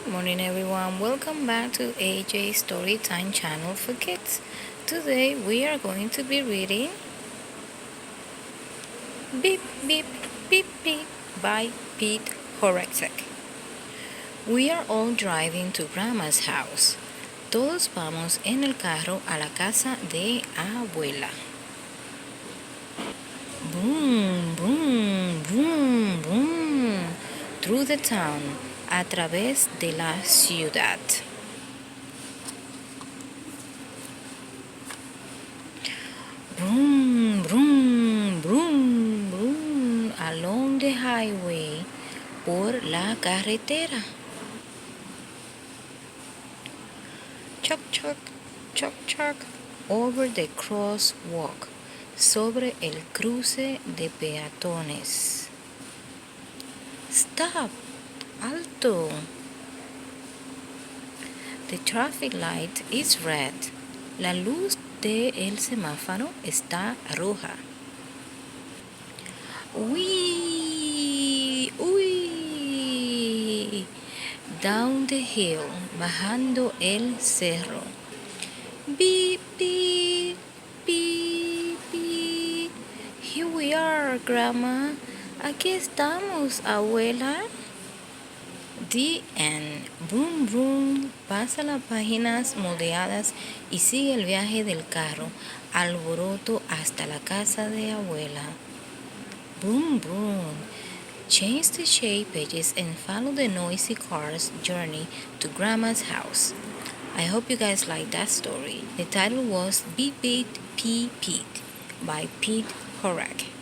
Good morning everyone, welcome back to AEJI Storytime channel for kids. Today we are going to be reading Beep Beep Beep Beep by Petr Horacek. We are all driving to Grandma's house. Todos vamos en el carro a la casa de abuela. Boom, boom, boom, boom, through the town, a través de la ciudad. Vroom, vroom, vroom, vroom, along the highway, por la carretera. Choc, choc, choc, choc, over the crosswalk, sobre el cruce de peatones. Stop, alto. The traffic light is red. La luz del semáforo está roja. Uy, uy. Down the hill, bajando el cerro. Beep, beep, beep, beep. Here we are, Grandma. Aquí estamos, abuela. The end. Boom, boom. Pasa las páginas moldeadas y sigue el viaje del carro, alboroto hasta la casa de abuela. Boom, boom. Change the shape pages and follow the noisy car's journey to Grandma's house. I hope you guys liked that story. The title was Beep Beep Pee Pete by Petr Horacek.